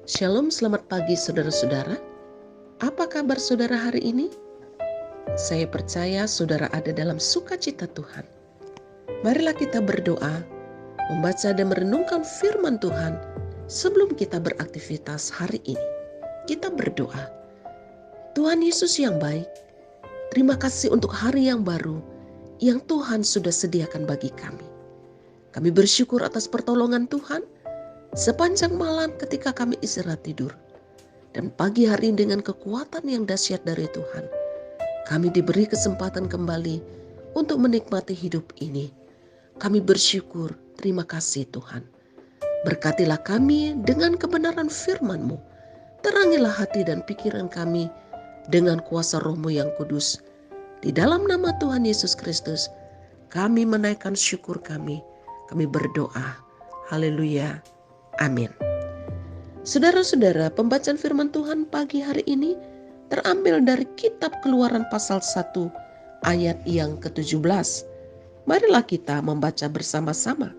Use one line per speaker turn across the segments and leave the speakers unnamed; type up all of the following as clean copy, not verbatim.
Shalom, selamat pagi saudara-saudara. Apa kabar saudara hari ini? Saya percaya saudara ada dalam sukacita Tuhan. Marilah kita berdoa, membaca dan merenungkan firman Tuhan sebelum kita beraktivitas hari ini. Kita berdoa. Tuhan Yesus yang baik, terima kasih untuk hari yang baru yang Tuhan sudah sediakan bagi kami. Kami bersyukur atas pertolongan Tuhan sepanjang malam ketika kami istirahat tidur. Dan pagi hari dengan kekuatan yang dahsyat dari Tuhan, kami diberi kesempatan kembali untuk menikmati hidup ini. Kami bersyukur, terima kasih Tuhan. Berkatilah kami dengan kebenaran firman-Mu. Terangilah hati dan pikiran kami dengan kuasa Roh-Mu yang kudus. Di dalam nama Tuhan Yesus Kristus, kami menaikkan syukur kami. Kami berdoa. Haleluya. Amin. Saudara-saudara, pembacaan firman Tuhan pagi hari ini terambil dari kitab Keluaran pasal 1 ayat yang ke-17. Marilah kita membaca bersama-sama.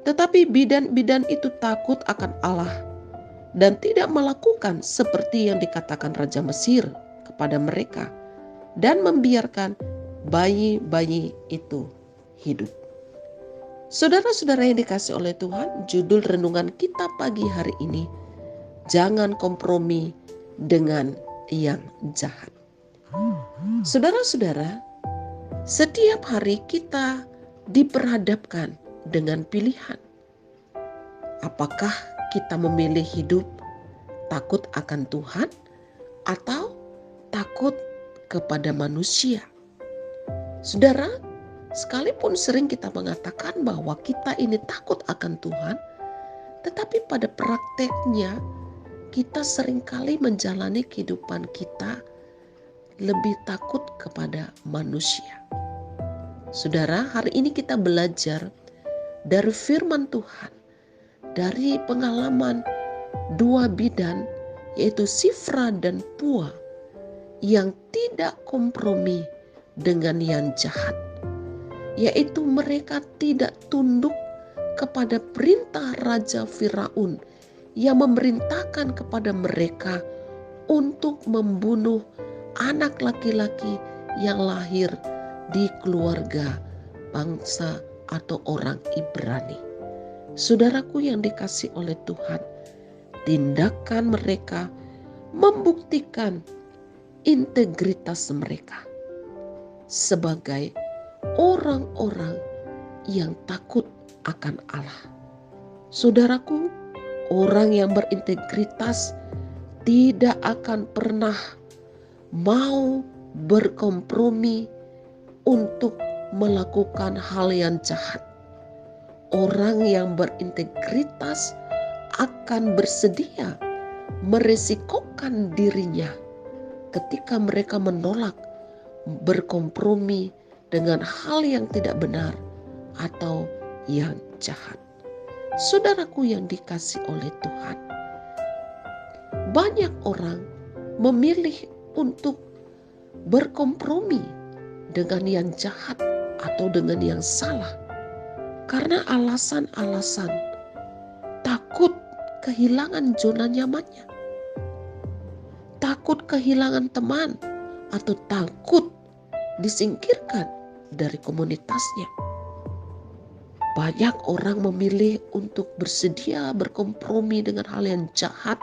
Tetapi bidan-bidan itu takut akan Allah dan tidak melakukan seperti yang dikatakan Raja Mesir kepada mereka dan membiarkan bayi-bayi itu hidup. Saudara-saudara yang dikasih oleh Tuhan, judul renungan kita pagi hari ini, jangan kompromi dengan yang jahat. Saudara-saudara, setiap hari kita diperhadapkan dengan pilihan. Apakah kita memilih hidup takut akan Tuhan atau takut kepada manusia? Saudara, sekalipun sering kita mengatakan bahwa kita ini takut akan Tuhan, tetapi pada prakteknya kita seringkali menjalani kehidupan kita lebih takut kepada manusia. Saudara, hari ini kita belajar dari firman Tuhan, dari pengalaman dua bidan yaitu Sifra dan Pua yang tidak kompromi dengan yang jahat. Yaitu mereka tidak tunduk kepada perintah Raja Firaun yang memerintahkan kepada mereka untuk membunuh anak laki-laki yang lahir di keluarga bangsa atau orang Ibrani. Saudaraku yang dikasih oleh Tuhan, tindakan mereka membuktikan integritas mereka sebagai orang-orang yang takut akan Allah. Saudaraku, orang yang berintegritas tidak akan pernah mau berkompromi untuk melakukan hal yang jahat. Orang yang berintegritas akan bersedia meresikokan dirinya ketika mereka menolak berkompromi dengan hal yang tidak benar atau yang jahat. Saudaraku yang dikasih oleh Tuhan, banyak orang memilih untuk berkompromi dengan yang jahat atau dengan yang salah karena alasan-alasan takut kehilangan zona nyamannya, takut kehilangan teman, atau takut disingkirkan dari komunitasnya. Banyak orang memilih untuk bersedia berkompromi dengan hal yang jahat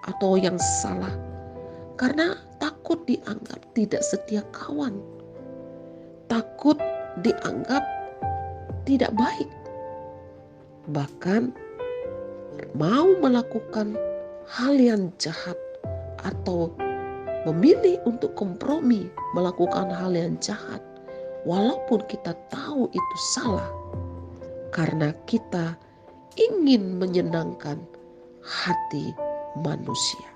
atau yang salah karena takut dianggap tidak setia kawan, takut dianggap tidak baik, bahkan mau melakukan hal yang jahat atau memilih untuk kompromi melakukan hal yang jahat walaupun kita tahu itu salah karena kita ingin menyenangkan hati manusia.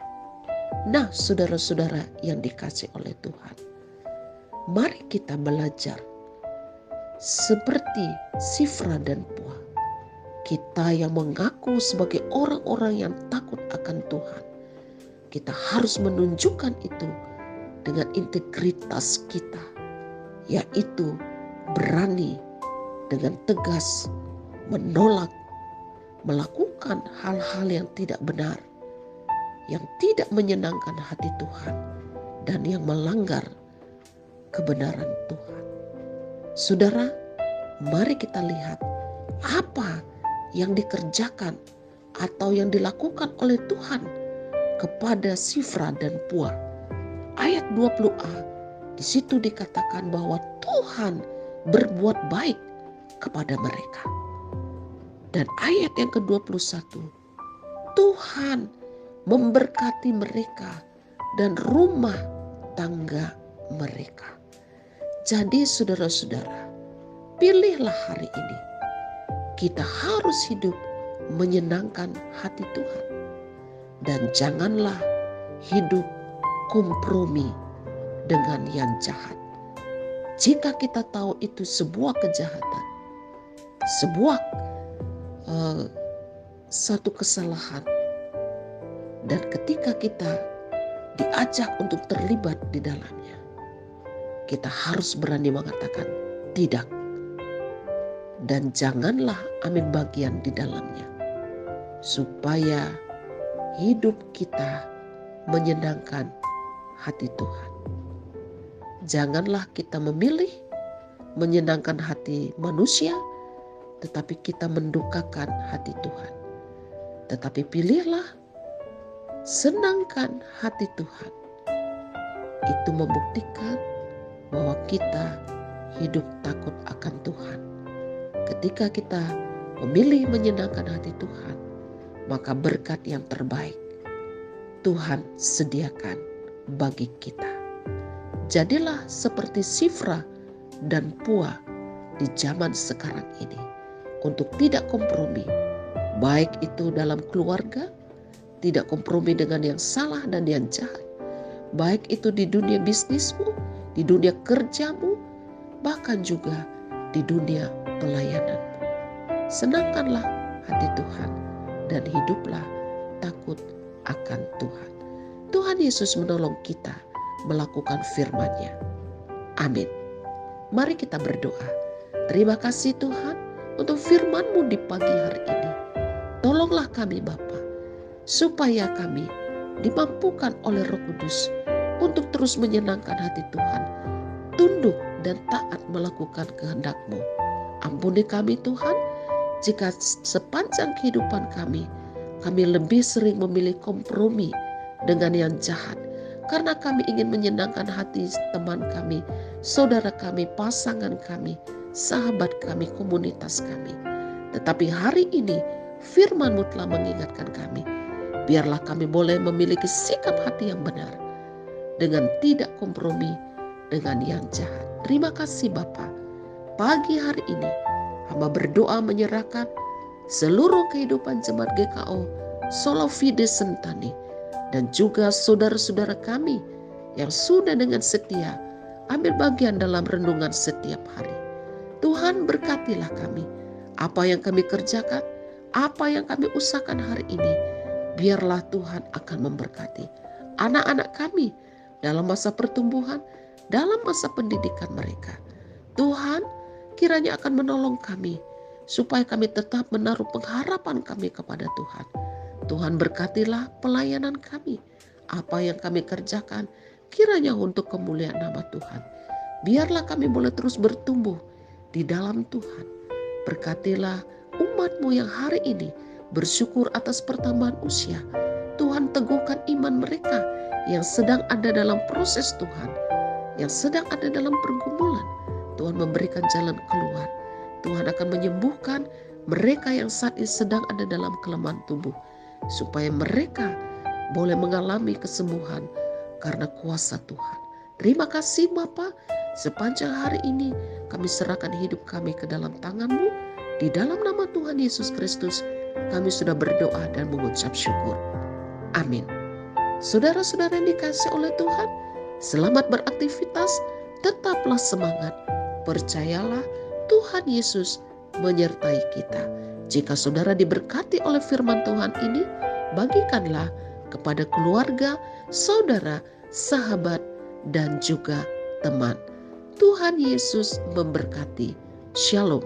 Nah, saudara-saudara yang dikasih oleh Tuhan, mari kita belajar seperti Sifra dan Pua. Kita yang mengaku sebagai orang-orang yang takut akan Tuhan, kita harus menunjukkan itu dengan integritas kita, yaitu berani dengan tegas menolak melakukan hal-hal yang tidak benar yang tidak menyenangkan hati Tuhan dan yang melanggar kebenaran Tuhan. Saudara, mari kita lihat apa yang dikerjakan atau yang dilakukan oleh Tuhan kepada Sifra dan Pua. Ayat 20a, di situ dikatakan bahwa Tuhan berbuat baik kepada mereka. Dan ayat yang ke-21, Tuhan memberkati mereka dan rumah tangga mereka. Jadi saudara-saudara, pilihlah hari ini. Kita harus hidup menyenangkan hati Tuhan. Dan janganlah hidup kompromi dengan yang jahat. Jika kita tahu itu sebuah kejahatan, sebuah satu kesalahan, dan ketika kita diajak untuk terlibat di dalamnya, kita harus berani mengatakan tidak. Dan janganlah ambil bagian di dalamnya, supaya hidup kita menyenangkan hati Tuhan. Janganlah kita memilih menyenangkan hati manusia, tetapi kita mendukakan hati Tuhan. Tetapi pilihlah senangkan hati Tuhan. Itu membuktikan bahwa kita hidup takut akan Tuhan. Ketika kita memilih menyenangkan hati Tuhan, maka berkat yang terbaik Tuhan sediakan bagi kita. Jadilah seperti Sifra dan Pua di zaman sekarang ini, untuk tidak kompromi, baik itu dalam keluarga, tidak kompromi dengan yang salah dan yang jahat, baik itu di dunia bisnismu, di dunia kerjamu, bahkan juga di dunia pelayananmu. Senangkanlah hati Tuhan dan hiduplah takut akan Tuhan. Tuhan Yesus menolong kita melakukan firman-Nya. Amin. Mari kita berdoa. Terima kasih Tuhan untuk firman-Mu di pagi hari ini. Tolonglah kami Bapa, supaya kami dimampukan oleh Roh Kudus untuk terus menyenangkan hati Tuhan, tunduk dan taat melakukan kehendak-Mu. Ampuni kami Tuhan, jika sepanjang kehidupan kami lebih sering memilih kompromi dengan yang jahat, karena kami ingin menyenangkan hati teman kami, saudara kami, pasangan kami, sahabat kami, komunitas kami. Tetapi hari ini firman-Mu telah mengingatkan kami, biarlah kami boleh memiliki sikap hati yang benar, dengan tidak kompromi dengan yang jahat. Terima kasih Bapa. Pagi hari ini hamba berdoa menyerahkan seluruh kehidupan jemaat GKO Solo Fide Sentani dan juga saudara-saudara kami yang sudah dengan setia ambil bagian dalam renungan setiap hari. Tuhan berkatilah kami. Apa yang kami kerjakan, apa yang kami usahakan hari ini, biarlah Tuhan akan memberkati anak-anak kami dalam masa pertumbuhan, dalam masa pendidikan mereka. Tuhan kiranya akan menolong kami supaya kami tetap menaruh pengharapan kami kepada Tuhan. Tuhan berkatilah pelayanan kami. Apa yang kami kerjakan kiranya untuk kemuliaan nama Tuhan. Biarlah kami boleh terus bertumbuh di dalam Tuhan. Berkatilah umat-Mu yang hari ini bersyukur atas pertambahan usia. Tuhan teguhkan iman mereka yang sedang ada dalam proses Tuhan, yang sedang ada dalam pergumulan. Tuhan memberikan jalan keluar. Tuhan akan menyembuhkan mereka yang saat ini sedang ada dalam kelemahan tubuh, supaya mereka boleh mengalami kesembuhan karena kuasa Tuhan. Terima kasih Bapa, sepanjang hari ini kami serahkan hidup kami ke dalam tangan-Mu. Di dalam nama Tuhan Yesus Kristus kami sudah berdoa dan mengucap syukur. Amin. Saudara-saudara yang dikasihi oleh Tuhan, selamat beraktivitas, tetaplah semangat. Percayalah Tuhan Yesus menyertai kita. Jika saudara diberkati oleh firman Tuhan ini, bagikanlah kepada keluarga, saudara, sahabat, dan juga teman. Tuhan Yesus memberkati. Shalom.